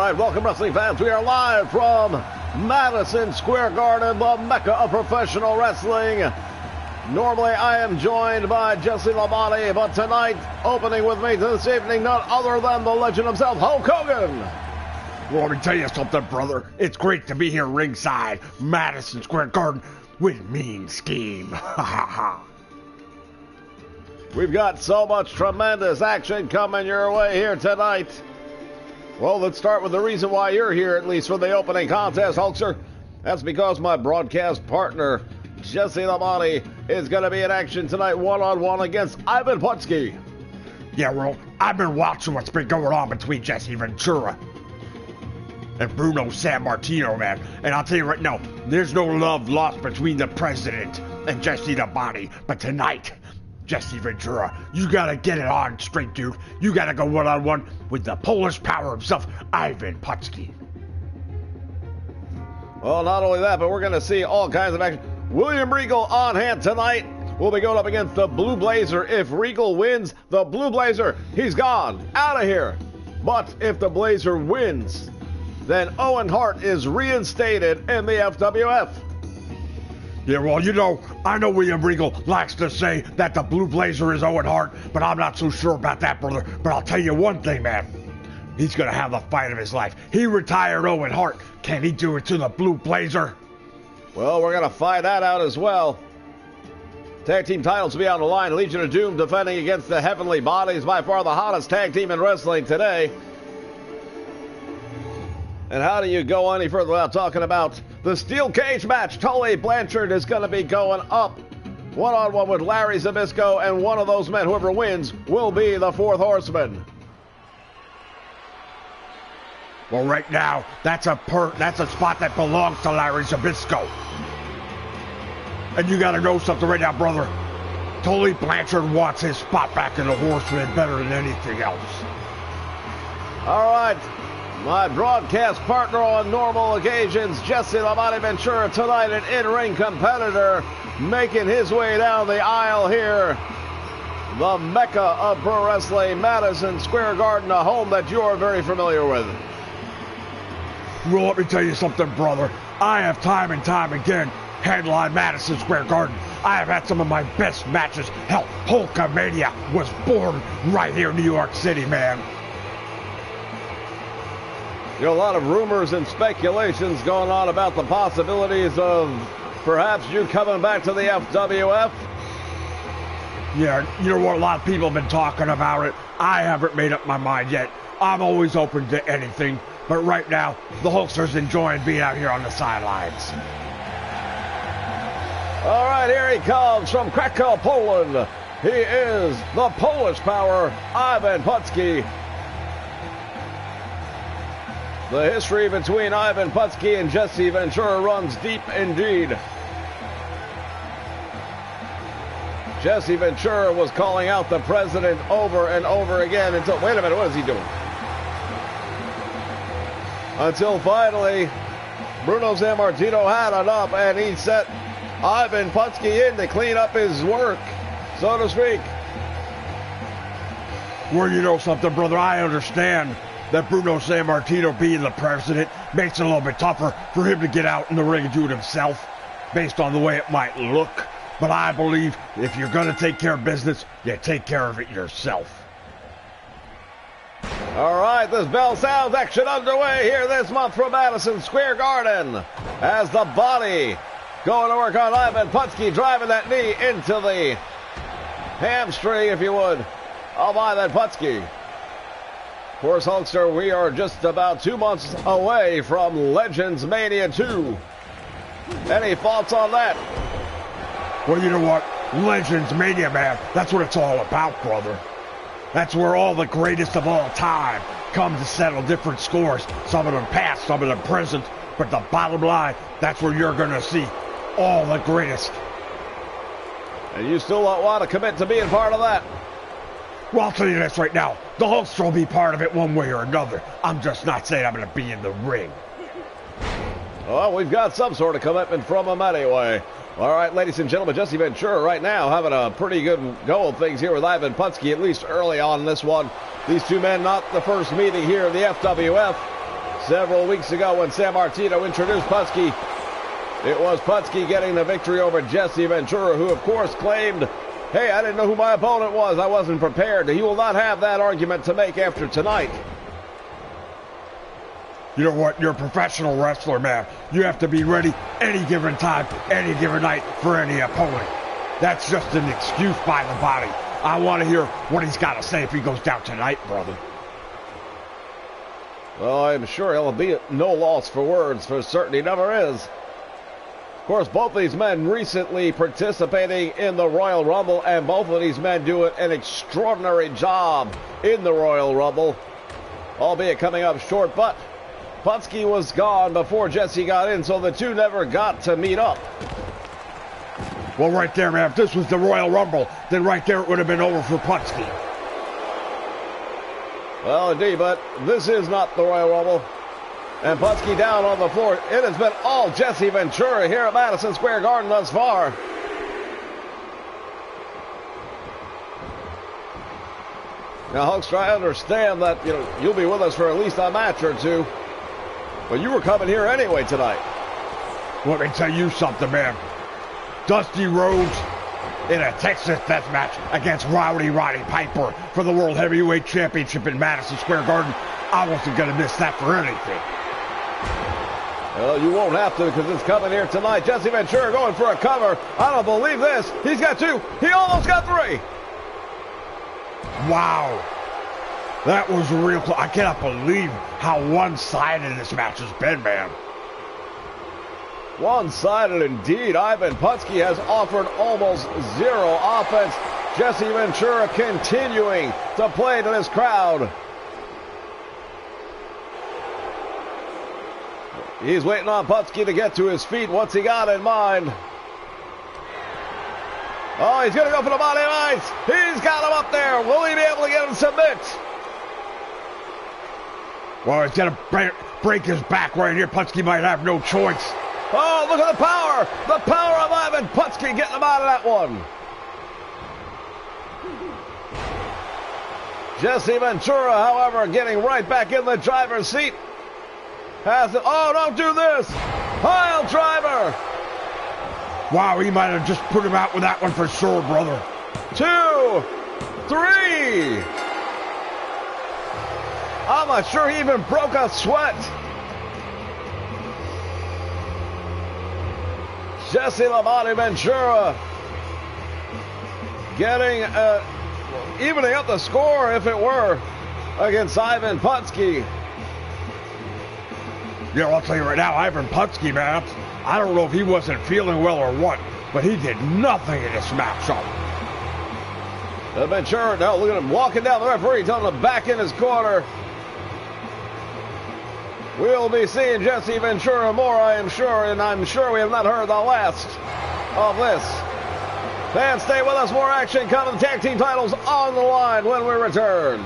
right, welcome wrestling fans. We are live from Madison Square Garden, the mecca of professional wrestling. Normally I am joined by Jesse Labonte, but tonight, opening with me this evening, none other than the legend himself, Hulk Hogan. Well, let me tell you something, brother. It's great to be here ringside, Madison Square Garden, with Mean Scheme. Ha ha ha. We've got so much tremendous action coming your way here tonight. Well, let's start with the reason why you're here, at least for the opening contest, Hulkster. That's because my broadcast partner, Jesse Labonte, is going to be in action tonight one-on-one against Ivan Putski. Yeah, well, I've been watching what's been going on between Jesse Ventura and Bruno Sammartino, man. And I'll tell you right now, there's no love lost between the president and Jesse Labonte. But tonight, Jesse Ventura, you gotta get it on straight, dude. You gotta go one-on-one with the Polish power himself, Ivan Putski. Well, not only that, but we're gonna see all kinds of action. William Regal on hand tonight. We'll be going up against the Blue Blazer. If Regal wins, the Blue Blazer, he's gone, out of here. But if the Blazer wins, then Owen Hart is reinstated in the FWF. Yeah, well, you know, I know William Regal likes to say that the Blue Blazer is Owen Hart, but I'm not so sure about that, brother. But I'll tell you one thing, man. He's going to have the fight of his life. He retired Owen Hart. Can he do it to the Blue Blazer? Well, we're going to find that out as well. Tag team titles will be on the line. Legion of Doom defending against the Heavenly Bodies, by far the hottest tag team in wrestling today. And how do you go any further without talking about the steel cage match? Tully Blanchard is going to be going up one-on-one with Larry Zbyszko, and one of those men, whoever wins, will be the fourth horseman. Well, right now, that's a spot that belongs to Larry Zbyszko. And you got to know something right now, brother. Tully Blanchard wants his spot back in the horseman better than anything else. All right. My broadcast partner on normal occasions, Jesse Labonte Ventura, tonight an in-ring competitor, making his way down the aisle here. The mecca of pro wrestling, Madison Square Garden, a home that you're very familiar with. Well, let me tell you something, brother. I have time and time again headlined Madison Square Garden. I have had some of my best matches. Hell, Hulkamania was born right here in New York City, man. You know, a lot of rumors and speculations going on about the possibilities of perhaps you coming back to the FWF. Yeah, you know what? A lot of people have been talking about it. I haven't made up my mind yet. I'm always open to anything. But right now, the Hulkster's enjoying being out here on the sidelines. All right, here he comes from Krakow, Poland. He is the Polish power, Ivan Putski. The history between Ivan Putski and Jesse Ventura runs deep indeed. Jesse Ventura was calling out the president over and over again until, wait a minute, what is he doing? Until finally, Bruno Sammartino had enough, and he set Ivan Putski in to clean up his work, so to speak. Well, you know something, brother, I understand that Bruno Sammartino being the president makes it a little bit tougher for him to get out in the ring and do it himself, based on the way it might look. But I believe if you're going to take care of business, you take care of it yourself. All right, this bell sounds, action underway here this month from Madison Square Garden as the body going to work on Ivan Putski, driving that knee into the hamstring, if you would, of Ivan Putski. Of course, Hulkster, we are just about 2 months away from Legends Mania 2. Any thoughts on that? Well, you know what? Legends Mania, man, that's what it's all about, brother. That's where all the greatest of all time come to settle different scores. Some of them past, some of them present. But the bottom line, that's where you're going to see all the greatest. And you still don't want to commit to being part of that? Well, I'll tell you this right now. The Hulkster will be part of it one way or another. I'm just not saying I'm going to be in the ring. Well, we've got some sort of commitment from him anyway. All right, ladies and gentlemen, Jesse Ventura right now having a pretty good go of things here with Ivan Putski, at least early on in this one. These two men not the first meeting here in the FWF. Several weeks ago when San Martino introduced Putski, it was Putski getting the victory over Jesse Ventura, who of course claimed, hey, I didn't know who my opponent was. I wasn't prepared. He will not have that argument to make after tonight. You know what? You're a professional wrestler, man. You have to be ready any given time, any given night for any opponent. That's just an excuse by the body. I want to hear what he's got to say if he goes down tonight, brother. Well, I'm sure he'll be at no loss for words. For certain, he never is. Of course, both these men recently participating in the Royal Rumble, and both of these men doing an extraordinary job in the Royal Rumble, albeit coming up short, but Putski was gone before Jesse got in, so the two never got to meet up. Well, right there, man, if this was the Royal Rumble, then right there it would have been over for Putski. Well, indeed, but this is not the Royal Rumble. And Putski down on the floor. It has been all Jesse Ventura here at Madison Square Garden thus far. Now, Hulkster, I understand that you'll be with us for at least a match or two, but you were coming here anyway tonight. Let me tell you something, man. Dusty Rhodes in a Texas death match against Roddy Piper for the World Heavyweight Championship in Madison Square Garden. I wasn't going to miss that for anything. Well, you won't have to because it's coming here tonight. Jesse Ventura going for a cover. I don't believe this. He's got two. He almost got three. Wow. That was real close. I cannot believe how one-sided this match has been, man. One-sided indeed. Ivan Putski has offered almost zero offense. Jesse Ventura continuing to play to this crowd. He's waiting on Putski to get to his feet. What's he got in mind? Oh, he's going to go for the body of ice. He's got him up there. Will he be able to get him to submit? Well, he's going to break his back right here. Putski might have no choice. Oh, look at the power. The power of Ivan Putski getting him out of that one. Jesse Ventura, however, getting right back in the driver's seat. Oh, don't do this. Pile driver. Wow, he might have just put him out with that one for sure, brother. 2, 3. I'm not sure he even broke a sweat. Jesse "The Ventura getting, evening up the score, if it were, against Ivan Putski. Yeah, I'll tell you right now, Ivan Putski, man, I don't know if he wasn't feeling well or what, but he did nothing in this matchup. Ventura, now look at him walking down the referee, telling him back in his corner. We'll be seeing Jesse Ventura more, I am sure, and I'm sure we have not heard the last of this. Fans, stay with us. More action coming. Tag team titles on the line when we return.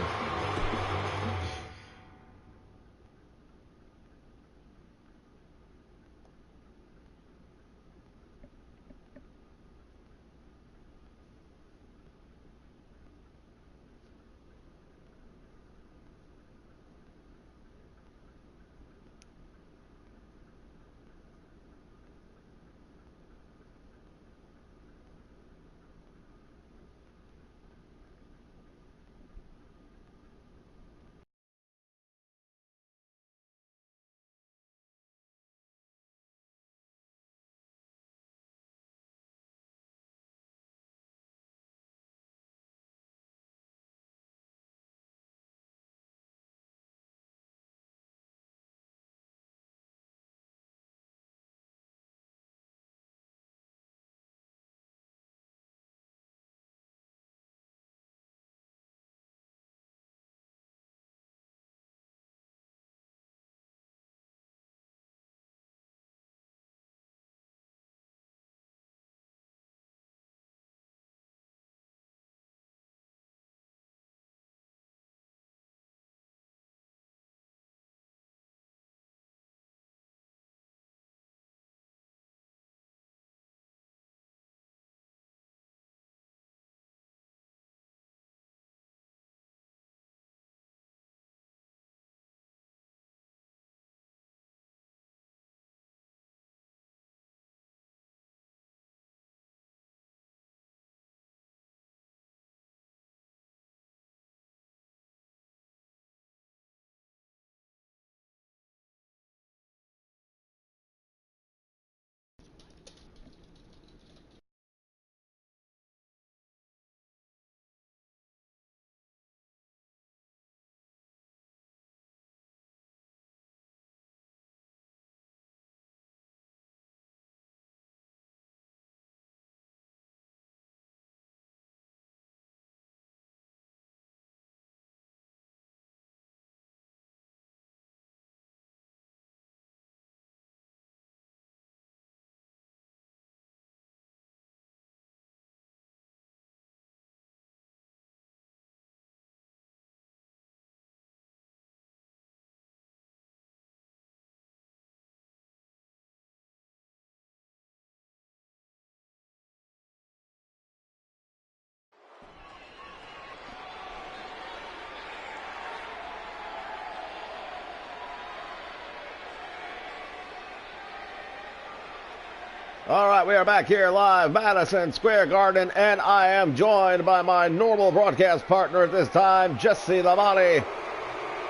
All right, we are back here live, Madison Square Garden, and I am joined by my normal broadcast partner at this time, Jesse the Body,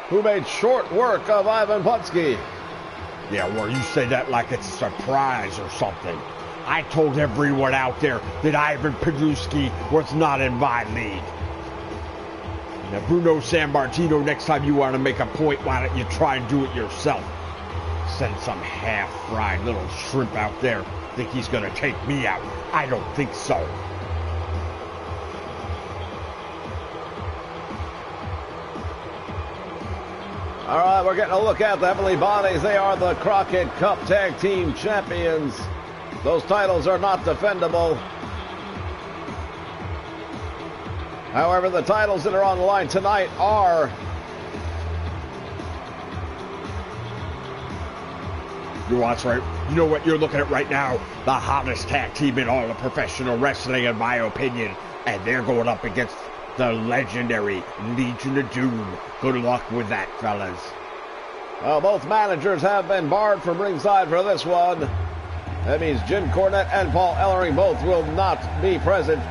who made short work of Ivan Putski. Yeah, well, you say that like it's a surprise or something. I told everyone out there that Ivan Putski was not in my league. Now, Bruno Sammartino, next time you want to make a point, why don't you try and do it yourself? Send some half-fried little shrimp out there. Think he's going to take me out? I don't think so. All right, we're getting a look at the Heavenly Bodies. They are the Crockett Cup Tag Team Champions. Those titles are not defendable. However, the titles that are on the line tonight are... You know what you're looking at right now? The hottest tag team in all of professional wrestling, in my opinion. And they're going up against the legendary Legion of Doom. Good luck with that, fellas. Well, both managers have been barred from ringside for this one. That means Jim Cornette and Paul Ellering both will not be present,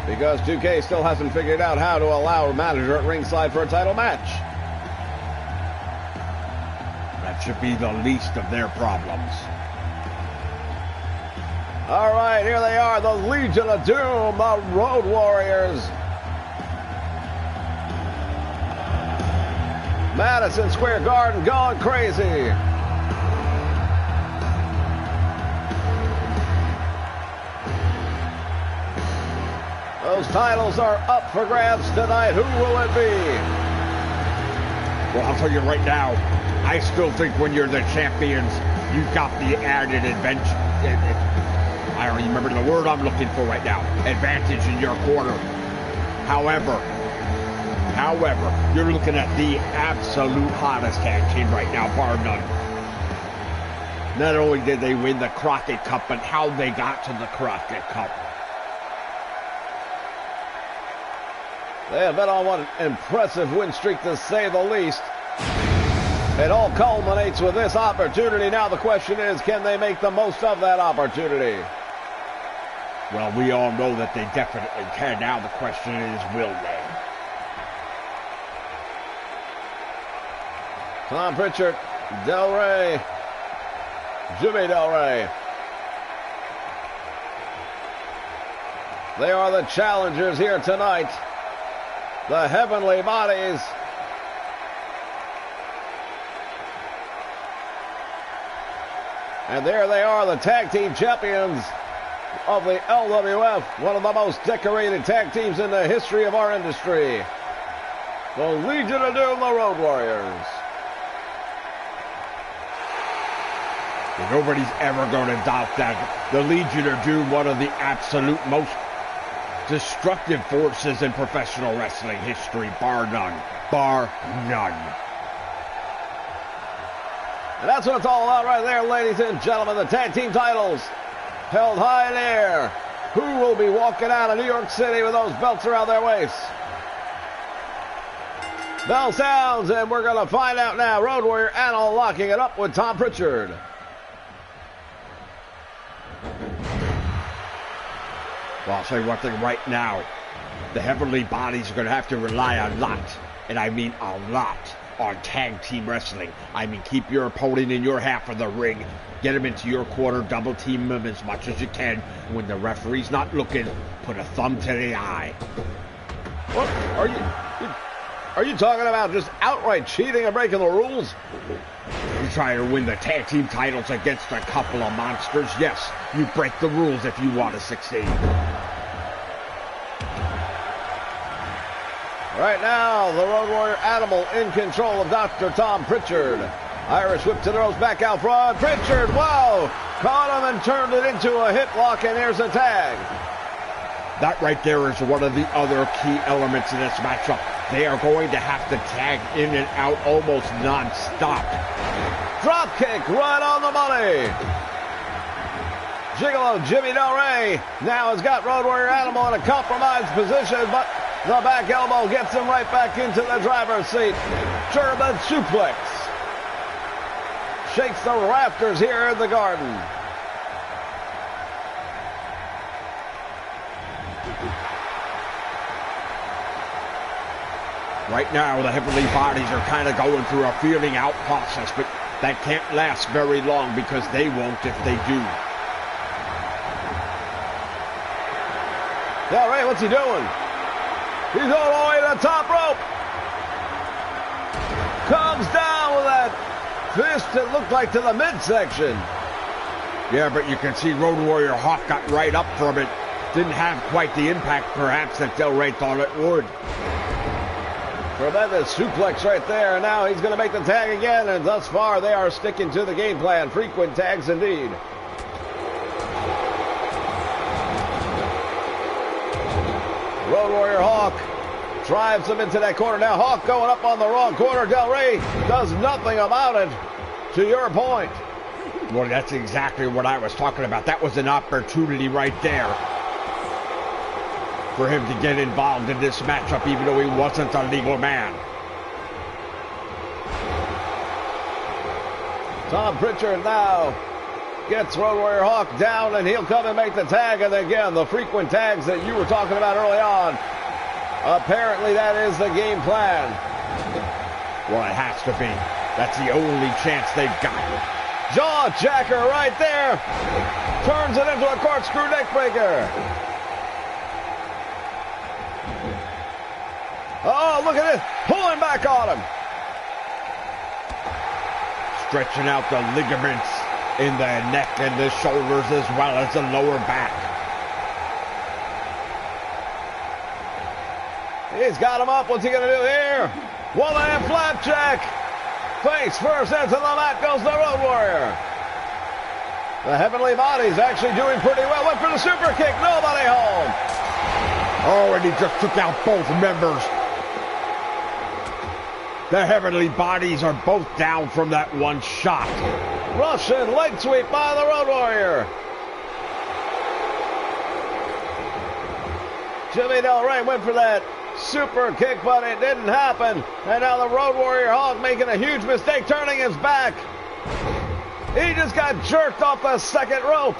because 2K still hasn't figured out how to allow a manager at ringside for a title match. That should be the least of their problems. All right, here they are, the Legion of Doom, the Road Warriors. Madison Square Garden going crazy. Those titles are up for grabs tonight. Who will it be? Well, I'll tell you right now, I still think when you're the champions, you've got the added adventure. I don't remember the word I'm looking for right now. Advantage in your corner. However, you're looking at the absolute hottest tag team right now, bar none. Not only did they win the Crockett Cup, but how they got to the Crockett Cup. They have been on one impressive win streak, to say the least. It all culminates with this opportunity. Now the question is, can they make the most of that opportunity? Well, we all know that they definitely can. Now the question is, will they? Tom Pritchard, Del Rey, Jimmy Del Rey. They are the challengers here tonight. The Heavenly Bodies. And there they are, the tag team champions of the LWF, one of the most decorated tag teams in the history of our industry. The Legion of Doom, the Road Warriors. Nobody's ever going to doubt that. The Legion of Doom, one of the absolute most destructive forces in professional wrestling history, bar none. Bar none. And that's what it's all about right there, ladies and gentlemen. The tag team titles held high in air. Who will be walking out of New York City with those belts around their waists? Bell sounds, and we're going to find out now. Road Warrior Anil locking it up with Tom Pritchard. Well, I'll tell you one thing right now. The Heavenly Bodies are going to have to rely a lot, and I mean a lot, on tag team wrestling. I mean, keep your opponent in your half of the ring. Get him into your quarter, double team him as much as you can. When the referee's not looking, put a thumb to the eye. What are you talking about? Just outright cheating and breaking the rules? You try to win the tag team titles against a couple of monsters? Yes, you break the rules if you want to succeed. Right now, the Road Warrior Animal in control of Dr. Tom Pritchard. Irish whip to the ropes, back out front. Pritchard, wow! Caught him and turned it into a hip lock, and there's a tag. That right there is one of the other key elements in this matchup. They are going to have to tag in and out almost non-stop. Drop kick right on the money. Gigolo Jimmy Del Rey now has got Road Warrior Animal in a compromised position, but the back elbow gets him right back into the driver's seat. German suplex. Shakes the rafters here in the Garden. Right now, the Heavenly Bodies are kind of going through a feeling out process, but that can't last very long because they won't if they do. Del Rey, what's he doing? He's going all the way to the top rope. Comes down with that fist that looked like to the midsection. Yeah, but you can see Road Warrior Hawk got right up from it. Didn't have quite the impact, perhaps, that Del Rey thought it would. Tremendous suplex right there. Now he's going to make the tag again, and thus far they are sticking to the game plan. Frequent tags indeed. Road Warrior Hawk drives him into that corner. Now Hawk going up on the wrong corner. Del Rey does nothing about it, to your point. Well, that's exactly what I was talking about. That was an opportunity right there for him to get involved in this matchup, even though he wasn't a legal man. Tom Pritchard now gets Road Warrior Hawk down, and he'll come and make the tag. And again, the frequent tags that you were talking about early on. Apparently, that is the game plan. Well, it has to be. That's the only chance they've got. Jaw jacker right there. Turns it into a corkscrew neckbreaker. Oh, look at this. Pulling back on him. Stretching out the ligaments in the neck and the shoulders as well as the lower back. He's got him up. What's he going to do here? One-hand flapjack. Face first into the mat goes the Road Warrior. The Heavenly Bodies actually doing pretty well. Went for the super kick. Nobody home. Oh, and he just took out both members. The Heavenly Bodies are both down from that one shot. Russian leg sweep by the Road Warrior. Jimmy Del Rey went for that super kick, but it didn't happen. And now the Road Warrior Hawk making a huge mistake, turning his back. He just got jerked off the second rope.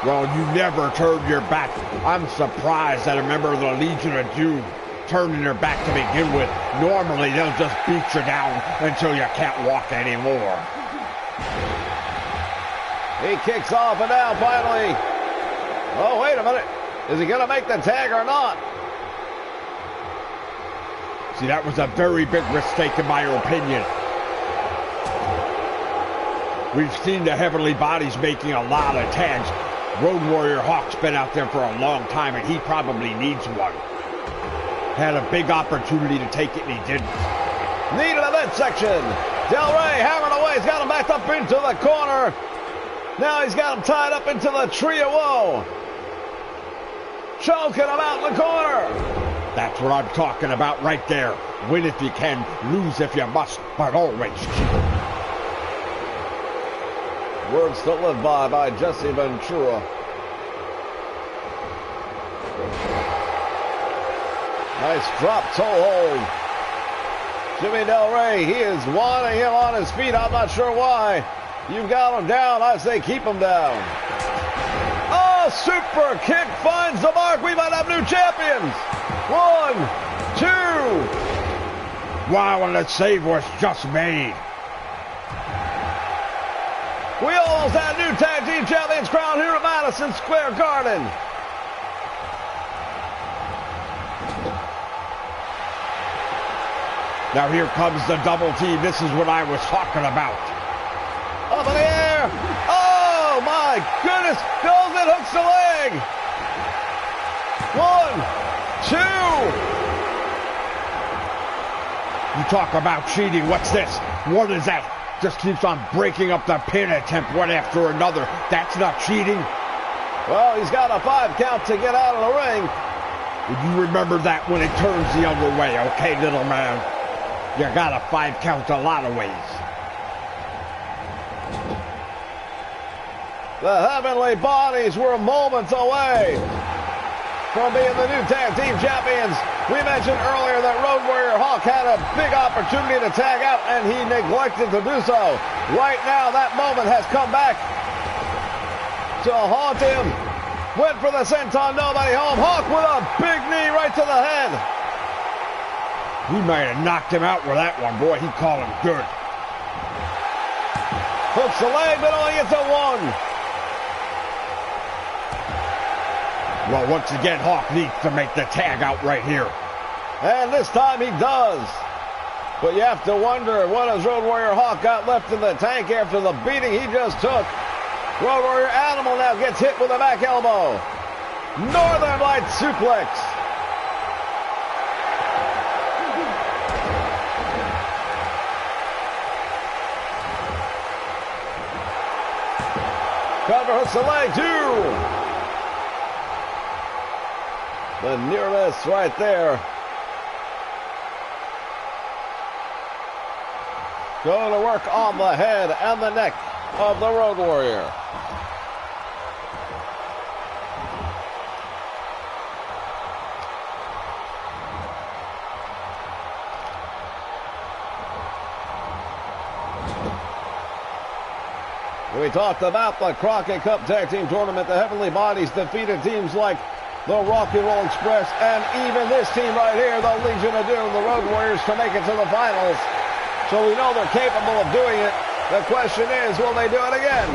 Well, you never turn your back. I'm surprised that a member of the Legion of Doom turning their back to begin with. Normally, they'll just beat you down until you can't walk anymore. He kicks off and now finally. Oh, wait a minute. Is he going to make the tag or not? See, that was a very big mistake in my opinion. We've seen the Heavenly Bodies making a lot of tags. Road Warrior Hawk's been out there for a long time, and he probably needs one. Had a big opportunity to take it, and he didn't. Knee to the midsection. Del Rey hammering away. He's got him backed up into the corner. Now he's got him tied up into the tree of woe. Choking him out in the corner. That's what I'm talking about right there. Win if you can, lose if you must, but always cheat. Words to live by Jesse Ventura. Nice drop toe hold. Jimmy Del Rey, he is wanting him on his feet. I'm not sure why. You've got him down. I say keep him down. Oh, super kick finds the mark. We might have new champions. 1, 2. Wow, and the save was just made. We almost had new tag team champions crowned here at Madison Square Garden. Now here comes the double team. This is what I was talking about. Up in the air. Oh, my goodness. Goes and hooks the leg. 1, 2. You talk about cheating. What's this? What is that? Just keeps on breaking up the pin attempt one after another. That's not cheating. Well, he's got a 5 count to get out of the ring. You remember that when it turns the other way, okay, little man? You got a 5 count a lot of ways. The Heavenly Bodies were moments away from being the new tag team champions. We mentioned earlier that Road Warrior Hawk had a big opportunity to tag out, and he neglected to do so. Right now, that moment has come back to haunt him. Went for the senton, nobody home. Hawk with a big knee right to the head. He might have knocked him out with that one. Boy, he called him good. Hooks the leg, but only gets a 1. Well, once again, Hawk needs to make the tag out right here. And this time he does. But you have to wonder, what has Road Warrior Hawk got left in the tank after the beating he just took? Road Warrior Animal now gets hit with a back elbow. Northern Light suplex. Cover hooks the leg, too. The near miss right there. Going to work on the head and the neck of the Road Warrior. We talked about the Crockett Cup Tag Team Tournament. The Heavenly Bodies defeated teams like the Rock and Roll Express and even this team right here, the Legion of Doom, the Road Warriors, to make it to the finals. So we know they're capable of doing it. The question is, will they do it again?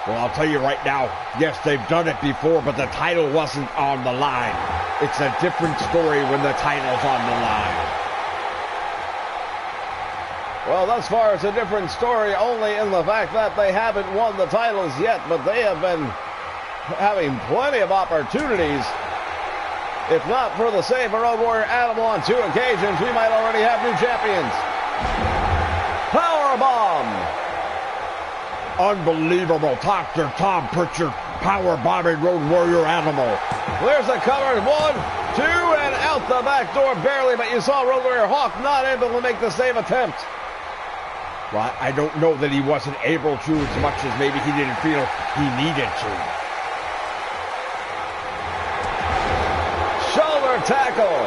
Well, I'll tell you right now, yes, they've done it before, but the title wasn't on the line. It's a different story when the title's on the line. Well, thus far, it's a different story only in the fact that they haven't won the titles yet, but they have been having plenty of opportunities. If not for the save of Road Warrior Animal on 2 occasions, we might already have new champions. Powerbomb! Unbelievable. Dr. Tom Pritchard powerbombing Road Warrior Animal. There's the cover. 1, 2, and out the back door barely, but you saw Road Warrior Hawk not able to make the save attempt. Well, I don't know that he wasn't able to as much as maybe he didn't feel he needed to. Shoulder tackle.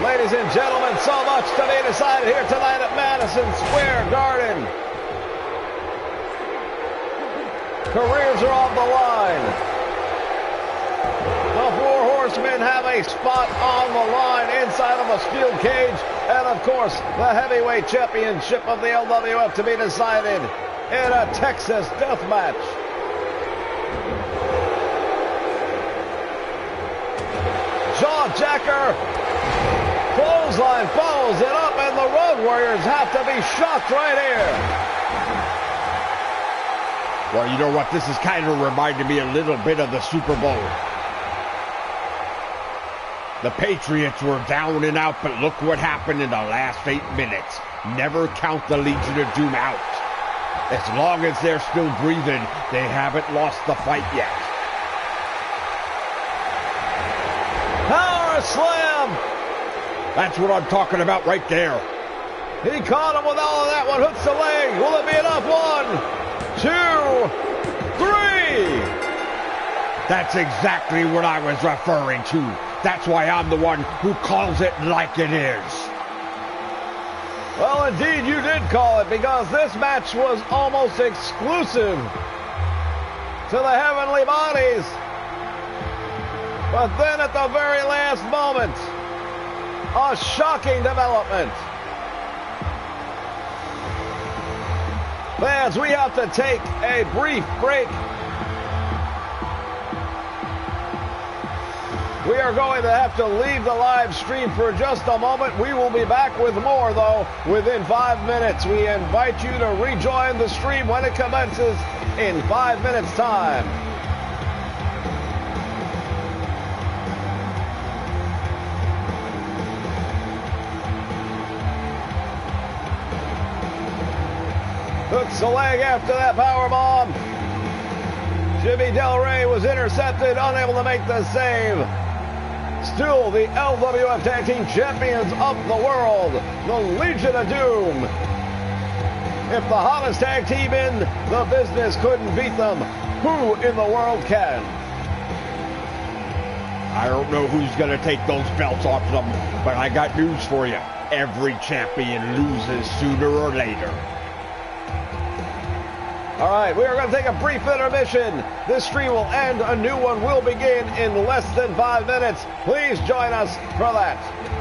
Ladies and gentlemen, so much to be decided here tonight at Madison Square Garden. Careers are on the line. The 4 horsemen have a spot on the line inside of a steel cage. And of course, the heavyweight championship of the LWF to be decided in a Texas death match. Jawjacker. Clothesline follows it up, and the Road Warriors have to be shocked right here. Well, you know what? This is kind of reminding me a little bit of the Super Bowl. The Patriots were down and out, but look what happened in the last 8 minutes. Never count the Legion of Doom out. As long as they're still breathing, they haven't lost the fight yet. Power slam! That's what I'm talking about right there. He caught him with all of that one. Hooks the leg. Will it be enough? 1, 2, 3. That's exactly what I was referring to. That's why I'm the one who calls it like it is. Well, indeed, you did call it, because this match was almost exclusive to the Heavenly Bodies. But then at the very last moment, a shocking development. Fans, we have to take a brief break. We are going to have to leave the live stream for just a moment. We will be back with more, though, within 5 minutes. We invite you to rejoin the stream when it commences in 5 minutes' time. Hooks the leg after that powerbomb. Jimmy Del Rey was intercepted, unable to make the save. Still the LWF Tag Team Champions of the world, the Legion of Doom. If the hottest tag team in the business couldn't beat them, who in the world can? I don't know who's going to take those belts off them, but I got news for you. Every champion loses sooner or later. All right, we are going to take a brief intermission. This stream will end. A new one will begin in less than 5 minutes. Please join us for that.